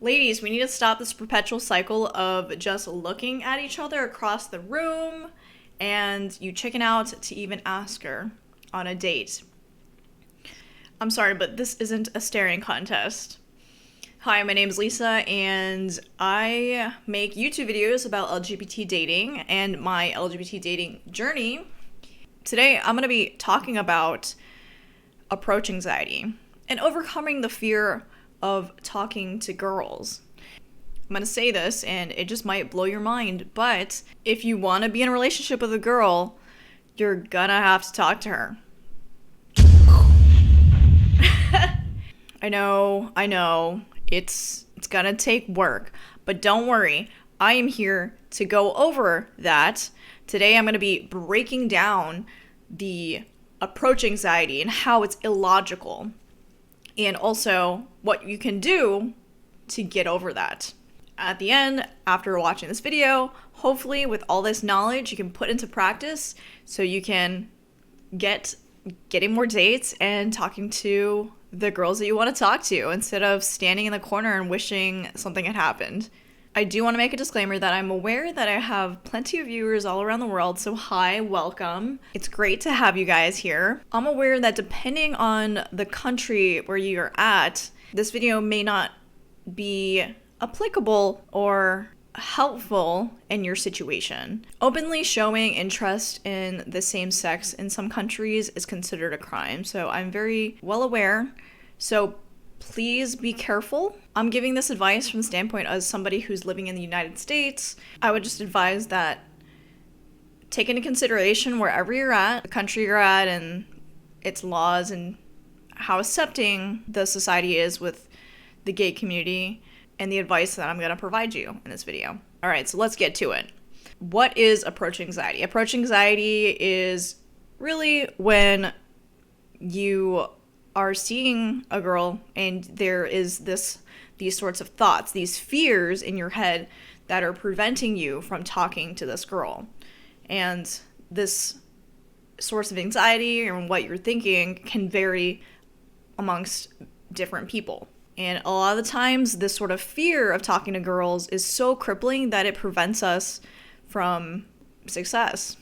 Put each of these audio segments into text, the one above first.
Ladies, we need to stop this perpetual cycle of just looking at each other across the room and you chicken out to even ask her on a date. I'm sorry, but this isn't a staring contest. Hi, my name is Lisa, and I make YouTube videos about LGBT dating and my LGBT dating journey. Today, I'm going to be talking about approach anxiety and overcoming the fear of talking to girls. I'm going to say this, and it just might blow your mind, but if you want to be in a relationship with a girl, you're gonna have to talk to her. I know, it's gonna take work, but don't worry, I am here to go over that. Today I'm gonna be breaking down the approach anxiety and how it's illogical, and also what you can do to get over that. At the end, after watching this video, hopefully with all this knowledge you can put into practice so you can getting more dates and talking to the girls that you want to talk to instead of standing in the corner and wishing something had happened. I do want to make a disclaimer that I'm aware that I have plenty of viewers all around the world, so hi, welcome. It's great to have you guys here. I'm aware that depending on the country where you're at, this video may not be applicable or helpful in your situation. Openly showing interest in the same sex in some countries is considered a crime, so I'm very well aware. So please be careful. I'm giving this advice from the standpoint as somebody who's living in the United States. I would just advise that take into consideration wherever you're at, the country you're at, and its laws and how accepting the society is with the gay community and the advice that I'm going to provide you in this video. All right, so let's get to it. What is approach anxiety? Approach anxiety is really when you are seeing a girl and there is these sorts of thoughts, these fears in your head that are preventing you from talking to this girl. And this source of anxiety and what you're thinking can vary amongst different people. And a lot of the times, this sort of fear of talking to girls is so crippling that it prevents us from success.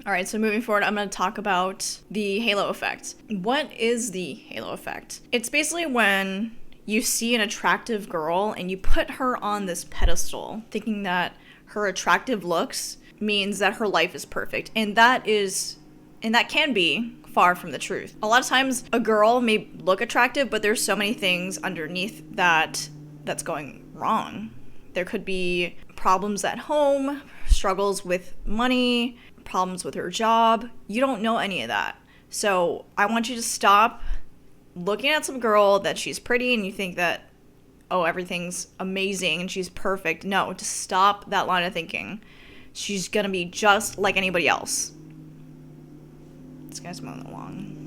All right, so moving forward, I'm going to talk about the halo effect. What is the halo effect? It's basically when you see an attractive girl and you put her on this pedestal, thinking that her attractive looks means that her life is perfect. And that can be far from the truth. A lot of times a girl may look attractive, but there's so many things underneath that's going wrong. There could be problems at home, struggles with money, problems with her job. You don't know any of that. So I want you to stop looking at some girl that she's pretty and you think that, oh, everything's amazing and she's perfect. No, just stop that line of thinking. She's gonna be just like anybody else. This guy's mowing the lawn.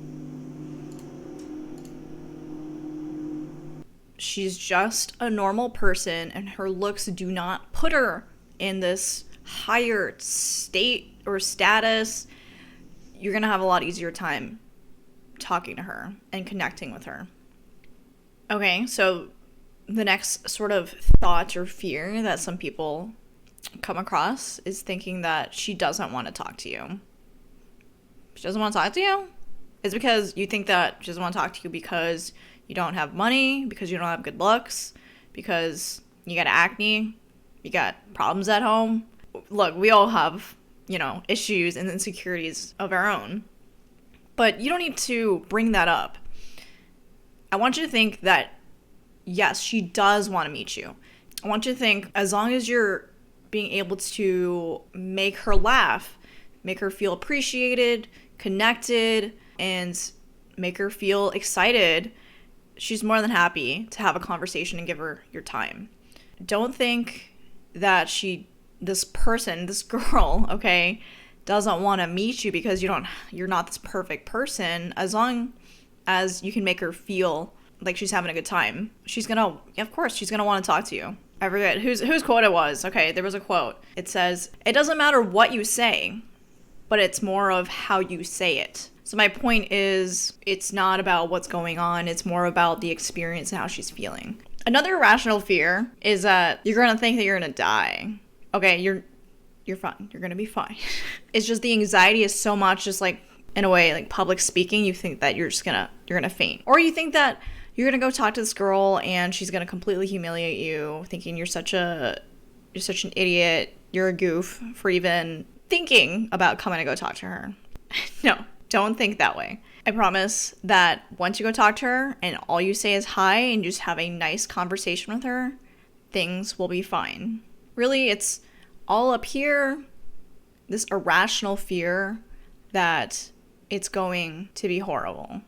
She's just a normal person, and her looks do not put her in this higher state or status. You're gonna have a lot easier time talking to her and connecting with her. Okay, so the next sort of thought or fear that some people come across is thinking that she doesn't want to talk to you. She doesn't want to talk to you? It's because you think that she doesn't want to talk to you because you don't have money, because you don't have good looks, because you got acne, you got problems at home. Look, we all have, issues and insecurities of our own. But you don't need to bring that up. I want you to think that, yes, she does want to meet you. I want you to think, as long as you're being able to make her laugh, make her feel appreciated, connected, and make her feel excited, she's more than happy to have a conversation and give her your time. Don't think that this girl, okay, doesn't want to meet you because you're not this perfect person. As long as you can make her feel like she's having a good time, of course she's gonna want to talk to you. I forget whose quote it was. Okay, there was a quote. It says, "It doesn't matter what you say, but it's more of how you say it." So my point is, it's not about what's going on, it's more about the experience and how she's feeling. Another irrational fear is that you're going to think that you're going to die. Okay, you're fine. You're going to be fine. It's just the anxiety is so much, just like, in a way, like public speaking, you think that you're going to faint. Or you think that you're going to go talk to this girl and she's going to completely humiliate you, thinking you're such an idiot, you're a goof for even thinking about coming to go talk to her. No, don't think that way. I promise that once you go talk to her and all you say is hi and just have a nice conversation with her, things will be fine. Really, it's all up here, this irrational fear that it's going to be horrible.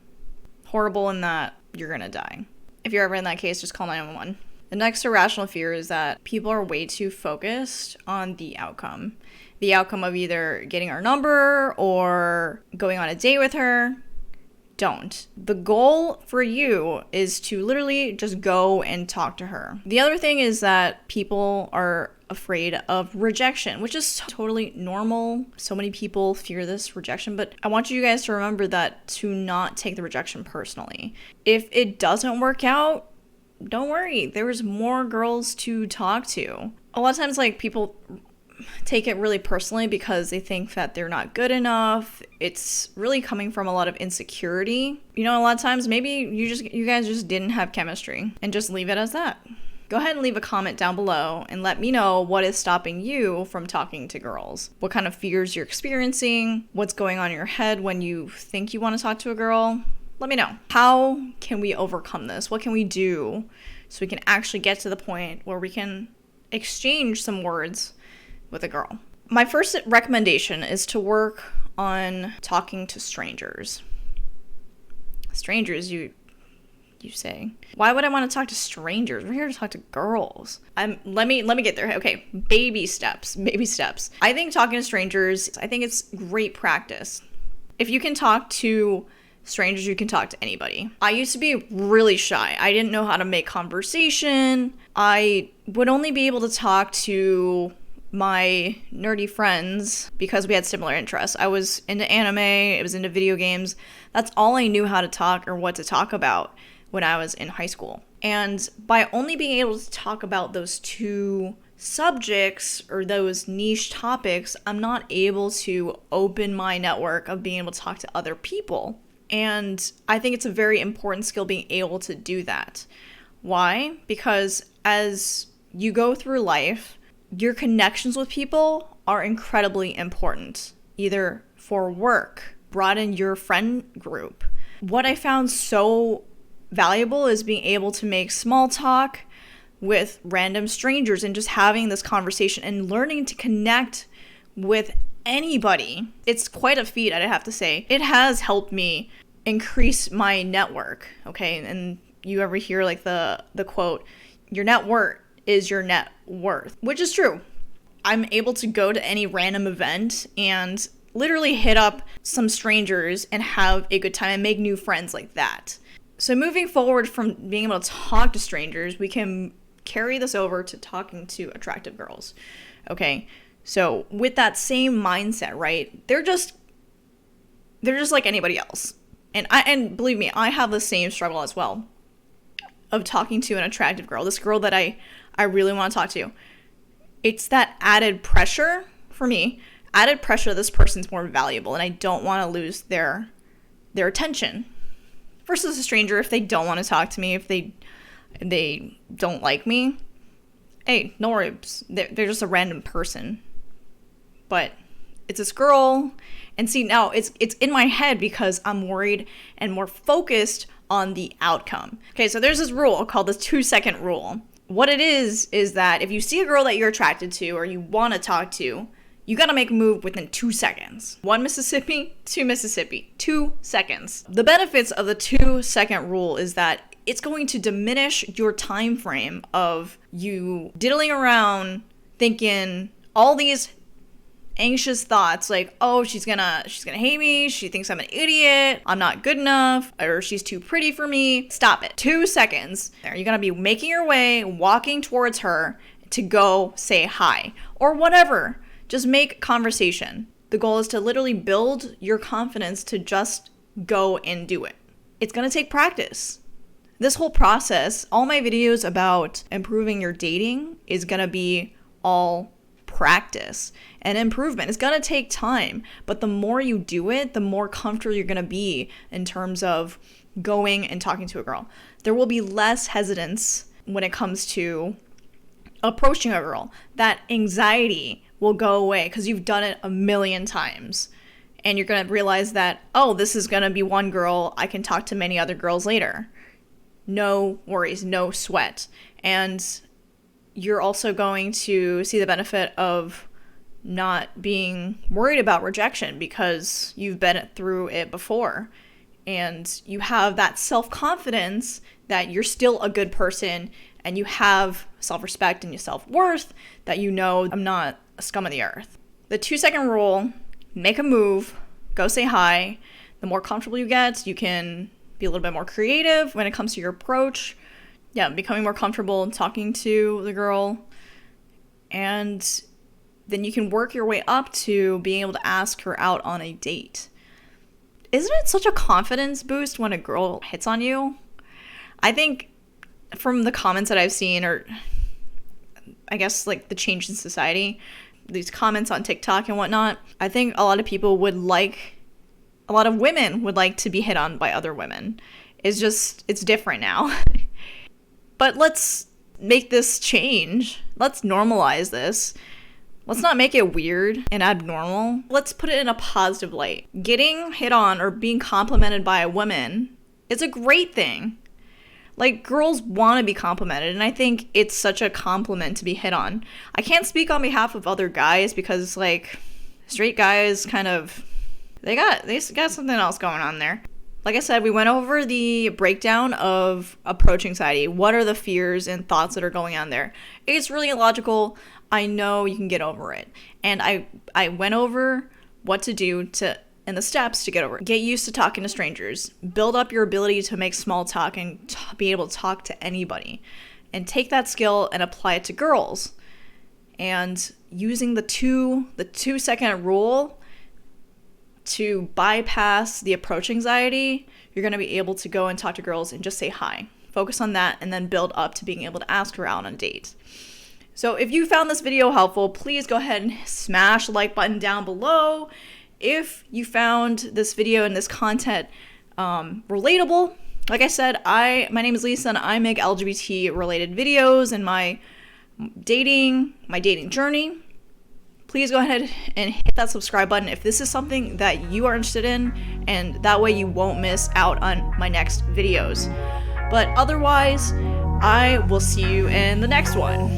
Horrible in that you're going to die. If you're ever in that case, just call 911. The next irrational fear is that people are way too focused on the outcome. The outcome of either getting our number or going on a date with her. Don't. The goal for you is to literally just go and talk to her. The other thing is that people are afraid of rejection, which is totally normal. So many people fear this rejection, but I want you guys to remember that to not take the rejection personally. If it doesn't work out, don't worry. There's more girls to talk to. A lot of times, like, people take it really personally because they think that they're not good enough. It's really coming from a lot of insecurity. You know, a lot of times maybe you guys just didn't have chemistry, and just leave it as that. Go ahead and leave a comment down below and let me know what is stopping you from talking to girls. What kind of fears you're experiencing, what's going on in your head when you think you want to talk to a girl. Let me know. How can we overcome this? What can we do so we can actually get to the point where we can exchange some words with a girl? My first recommendation is to work on talking to strangers. Strangers, you say. Why would I want to talk to strangers? We're here to talk to girls. Let me get there. Okay, baby steps. I think talking to strangers, I think it's great practice. If you can talk to strangers, you can talk to anybody. I used to be really shy. I didn't know how to make conversation. I would only be able to talk to my nerdy friends because we had similar interests. I was into anime, I was into video games. That's all I knew how to talk or what to talk about when I was in high school. And by only being able to talk about those two subjects or those niche topics, I'm not able to open my network of being able to talk to other people. And I think it's a very important skill being able to do that. Why? Because as you go through life, your connections with people are incredibly important, either for work, broaden your friend group. What I found so valuable is being able to make small talk with random strangers and just having this conversation and learning to connect with anybody. It's quite a feat, I'd have to say. It has helped me increase my network, okay? And you ever hear like the quote, your net worth is your net worth, which is true. I'm able to go to any random event and literally hit up some strangers and have a good time and make new friends like that. So moving forward from being able to talk to strangers, we can carry this over to talking to attractive girls. Okay, so with that same mindset, right? They're just like anybody else. And believe me, I have the same struggle as well of talking to an attractive girl. This girl that I really want to talk to. It's that added pressure for me. Added pressure, this person's more valuable and I don't want to lose their attention. Versus a stranger, if they don't want to talk to me, if they don't like me, hey, no worries. They're just a random person. But it's this girl, and see, now it's in my head because I'm worried and more focused on the outcome. Okay, so there's this rule called the 2-second rule. What it is that if you see a girl that you're attracted to or you want to talk to, you gotta make a move within 2 seconds. 1 Mississippi, 2 Mississippi, 2 seconds. The benefits of the 2-second rule is that it's going to diminish your time frame of you diddling around thinking all these anxious thoughts like, oh, she's gonna hate me, she thinks I'm an idiot, I'm not good enough, or she's too pretty for me. Stop it. 2 seconds. You're gonna be making your way, walking towards her to go say hi or whatever. Just make conversation. The goal is to literally build your confidence to just go and do it. It's going to take practice. This whole process, all my videos about improving your dating is gonna be all practice and improvement. It's gonna take time, but the more you do it, the more comfortable you're gonna be in terms of going and talking to a girl. There will be less hesitance when it comes to approaching a girl. That anxiety will go away because you've done it a million times. And you're going to realize that, oh, this is going to be one girl. I can talk to many other girls later. No worries, no sweat. And you're also going to see the benefit of not being worried about rejection because you've been through it before. And you have that self-confidence that you're still a good person and you have self-respect and your self-worth that you know I'm not a scum of the earth. The 2-second rule: make a move, go say hi. The more comfortable you get, you can be a little bit more creative when it comes to your approach. Yeah, becoming more comfortable talking to the girl. And then you can work your way up to being able to ask her out on a date. Isn't it such a confidence boost when a girl hits on you? I think from the comments that I've seen, or I guess like the change in society, these comments on TikTok and whatnot, I think a lot of women would like to be hit on by other women. It's different now. But let's make this change. Let's normalize this. Let's not make it weird and abnormal. Let's put it in a positive light. Getting hit on or being complimented by a woman is a great thing. Like, girls want to be complimented, and I think it's such a compliment to be hit on. I can't speak on behalf of other guys because, like, straight guys kind of, they got something else going on there. Like I said, we went over the breakdown of approaching anxiety. What are the fears and thoughts that are going on there? It's really illogical. I know you can get over it. And I went over what to do and the steps to get over it. Get used to talking to strangers. Build up your ability to make small talk and be able to talk to anybody. And take that skill and apply it to girls. And using the 2-second rule to bypass the approach anxiety, you're going to be able to go and talk to girls and just say hi. Focus on that and then build up to being able to ask her out on a date. So if you found this video helpful, please go ahead and smash the like button down below. If you found this video and this content relatable, like I said, my name is Lisa and I make LGBT related videos and my dating journey. Please go ahead and hit that subscribe button if this is something that you are interested in, and that way you won't miss out on my next videos. But otherwise, I will see you in the next one.